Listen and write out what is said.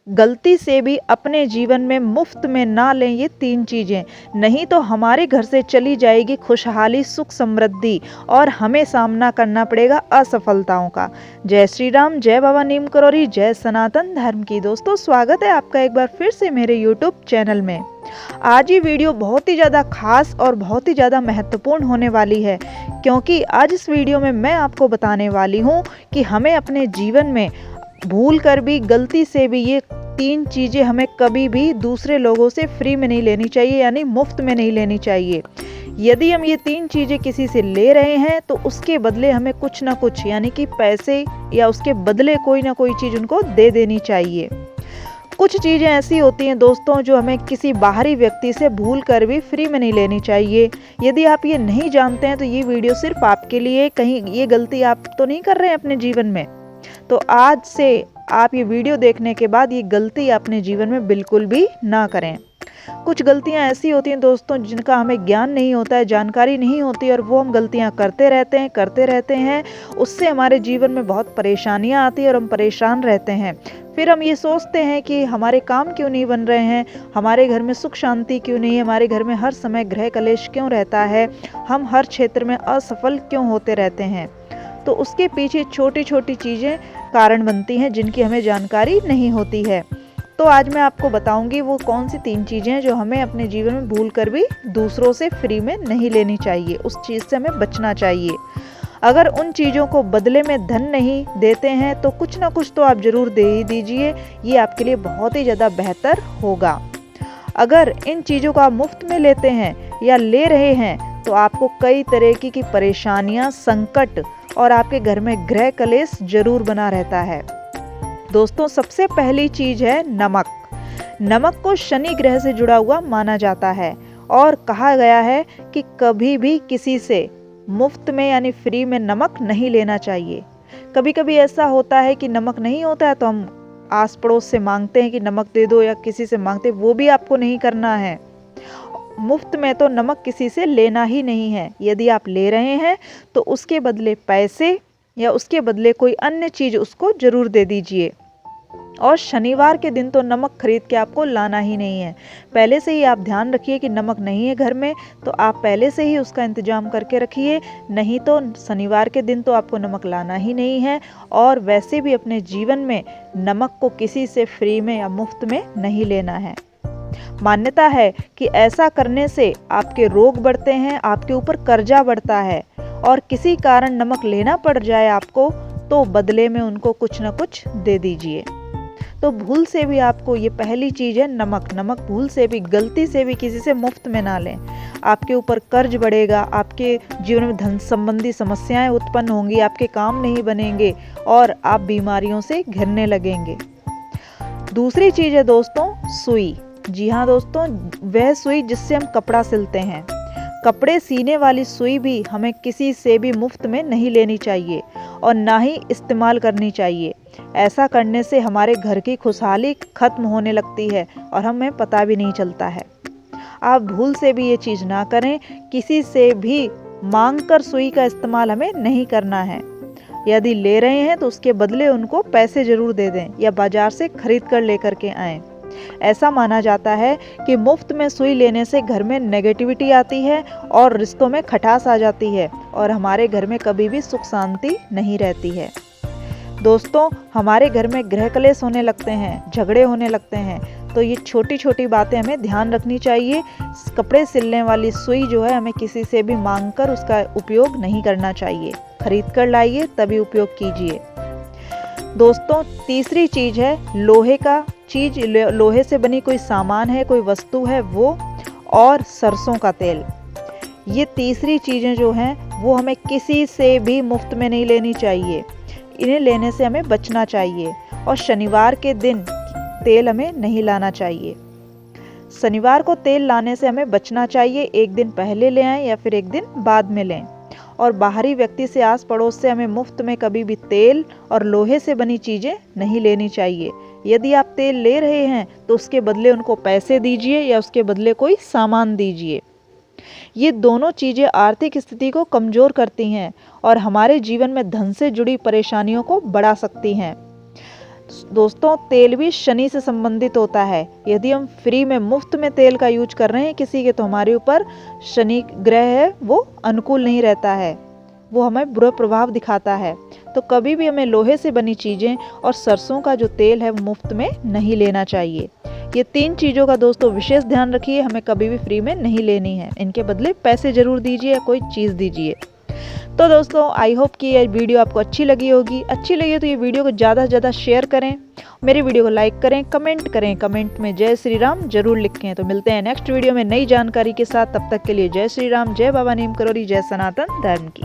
गलती से भी अपने जीवन में मुफ्त में ना लें ये 3 चीज़ें, नहीं तो हमारे घर से चली जाएगी खुशहाली, सुख, समृद्धि और हमें सामना करना पड़ेगा असफलताओं का। जय श्री राम, जय बाबा नीम करौरी, जय सनातन धर्म की। दोस्तों, स्वागत है आपका एक बार फिर से मेरे यूट्यूब चैनल में। आज ये वीडियो बहुत ही ज़्यादा खास और बहुत ही ज़्यादा महत्वपूर्ण होने वाली है, क्योंकि आज इस वीडियो में मैं आपको बताने वाली हूँ कि हमें अपने जीवन में भूल कर भी, गलती से भी ये 3 चीज़ें हमें कभी भी दूसरे लोगों से फ्री में नहीं लेनी चाहिए, यानी मुफ्त में नहीं लेनी चाहिए। यदि हम ये 3 चीज़ें किसी से ले रहे हैं तो उसके बदले हमें कुछ ना कुछ, यानी कि पैसे या उसके बदले कोई ना कोई चीज़ उनको दे देनी चाहिए। कुछ चीज़ें ऐसी होती हैं दोस्तों जो हमें किसी बाहरी व्यक्ति से भूल कर भी फ्री में नहीं लेनी चाहिए। यदि आप ये नहीं जानते हैं तो ये वीडियो सिर्फ आपके लिए, कहीं ये गलती आप तो नहीं कर रहे हैं अपने जीवन में, तो आज से आप ये वीडियो देखने के बाद ये गलती अपने जीवन में बिल्कुल भी ना करें। कुछ गलतियां ऐसी होती हैं दोस्तों जिनका हमें ज्ञान नहीं होता है, जानकारी नहीं होती, और वो हम गलतियां करते रहते हैं। उससे हमारे जीवन में बहुत परेशानियां आती हैं और हम परेशान रहते हैं। फिर हम ये सोचते हैं कि हमारे काम क्यों नहीं बन रहे हैं, हमारे घर में सुख शांति क्यों नहीं है, हमारे घर में हर समय गृह कलेश क्यों रहता है, हम हर क्षेत्र में असफल क्यों होते रहते हैं। तो उसके पीछे छोटी छोटी चीज़ें कारण बनती हैं जिनकी हमें जानकारी नहीं होती है। तो आज मैं आपको बताऊंगी वो कौन सी 3 चीज़ें हैं जो हमें अपने जीवन में भूल कर भी दूसरों से फ्री में नहीं लेनी चाहिए, उस चीज़ से हमें बचना चाहिए। अगर उन चीज़ों को बदले में धन नहीं देते हैं तो कुछ ना कुछ तो आप ज़रूर दे ही दीजिए, ये आपके लिए बहुत ही ज़्यादा बेहतर होगा। अगर इन चीज़ों को आप मुफ्त में लेते हैं या ले रहे हैं तो आपको कई तरह की परेशानियां, संकट और आपके घर में गृह कलेश जरूर बना रहता है। दोस्तों, सबसे पहली चीज है नमक। नमक को शनि ग्रह से जुड़ा हुआ माना जाता है और कहा गया है कि कभी भी किसी से मुफ्त में यानी फ्री में नमक नहीं लेना चाहिए। कभी कभी ऐसा होता है कि नमक नहीं होता है तो हम आस पड़ोस से मांगते हैं कि नमक दे दो, या किसी से मांगते, वो भी आपको नहीं करना है। मुफ्त में तो नमक किसी से लेना ही नहीं है। यदि आप ले रहे हैं तो उसके बदले पैसे या उसके बदले कोई अन्य चीज़ उसको ज़रूर दे दीजिए। और शनिवार के दिन तो नमक खरीद के आपको लाना ही नहीं है। पहले से ही आप ध्यान रखिए कि नमक नहीं है घर में, तो आप पहले से ही उसका इंतजाम करके रखिए, नहीं तो शनिवार के दिन तो आपको नमक लाना ही नहीं है। और वैसे भी अपने जीवन में नमक को किसी से फ्री में या मुफ्त में नहीं लेना है। मान्यता है कि ऐसा करने से आपके रोग बढ़ते हैं, आपके ऊपर कर्जा बढ़ता है, और किसी कारण नमक लेना पड़ जाए आपको तो बदले में उनको कुछ ना कुछ दे दीजिए। तो भूल से भी आपको, ये पहली चीज़ है नमक। नमक भूल से भी, गलती से भी किसी से मुफ्त में ना लें। आपके ऊपर कर्ज बढ़ेगा, आपके जीवन में धन संबंधी समस्याएं उत्पन्न होंगी, आपके काम नहीं बनेंगे और आप बीमारियों से घिरने लगेंगे। दूसरी चीज़ है दोस्तों सुई। जी हाँ दोस्तों, वह सुई जिससे हम कपड़ा सिलते हैं। कपड़े सीने वाली सुई भी हमें किसी से भी मुफ्त में नहीं लेनी चाहिए और ना ही इस्तेमाल करनी चाहिए। ऐसा करने से हमारे घर की खुशहाली खत्म होने लगती है और हमें पता भी नहीं चलता है। आप भूल से भी ये चीज़ ना करें, किसी से भी मांग कर सुई का इस्तेमाल हमें नहीं करना है। यदि ले रहे हैं तो उसके बदले उनको पैसे ज़रूर दे दें या बाजार से खरीद कर लेकर के आएँ। ऐसा माना जाता है कि मुफ्त में सुई लेने से घर में नेगेटिविटी आती है और रिश्तों में खटास आ जाती है और हमारे घर में कभी भी सुख शांति नहीं रहती है। दोस्तों, हमारे घर में गृह कलेश होने लगते हैं, झगड़े होने लगते हैं, तो ये छोटी छोटी बातें हमें ध्यान रखनी चाहिए। कपड़े सिलने वाली सुई जो है हमें किसी से भी मांग कर उसका उपयोग नहीं करना चाहिए, खरीद कर लाइए तभी उपयोग कीजिए। दोस्तों, तीसरी चीज़ है लोहे का चीज़, लोहे से बनी कोई सामान है, कोई वस्तु है वो, और सरसों का तेल। ये तीसरी चीज़ें जो हैं वो हमें किसी से भी मुफ्त में नहीं लेनी चाहिए। इन्हें लेने से हमें बचना चाहिए और शनिवार के दिन तेल हमें नहीं लाना चाहिए। शनिवार को तेल लाने से हमें बचना चाहिए। एक दिन पहले ले आएं या फिर एक दिन बाद में लें। और बाहरी व्यक्ति से, आस पड़ोस से हमें मुफ्त में कभी भी तेल और लोहे से बनी चीज़ें नहीं लेनी चाहिए। यदि आप तेल ले रहे हैं तो उसके बदले उनको पैसे दीजिए या उसके बदले कोई सामान दीजिए। ये दोनों चीज़ें आर्थिक स्थिति को कमज़ोर करती हैं और हमारे जीवन में धन से जुड़ी परेशानियों को बढ़ा सकती हैं। दोस्तों तेल भी शनि से संबंधित होता है। यदि हम फ्री में मुफ्त में तेल का यूज कर रहे हैं किसी के, तो हमारे ऊपर शनि ग्रह है वो अनुकूल नहीं रहता है, वो हमें बुरा प्रभाव दिखाता है। तो कभी भी हमें लोहे से बनी चीज़ें और सरसों का जो तेल है वो मुफ्त में नहीं लेना चाहिए। ये 3 चीज़ों का दोस्तों विशेष ध्यान रखिए, हमें कभी भी फ्री में नहीं लेनी है। इनके बदले पैसे ज़रूर दीजिए या कोई चीज़ दीजिए। तो दोस्तों आई होप कि ये वीडियो आपको अच्छी लगी होगी। अच्छी लगी तो ये वीडियो को ज़्यादा से ज़्यादा शेयर करें, मेरी वीडियो को लाइक करें, कमेंट करें, कमेंट में जय श्री राम जरूर लिखें। तो मिलते हैं नेक्स्ट वीडियो में नई जानकारी के साथ, तब तक के लिए जय श्री राम, जय बाबा नीम करोली, जय सनातन धर्म की।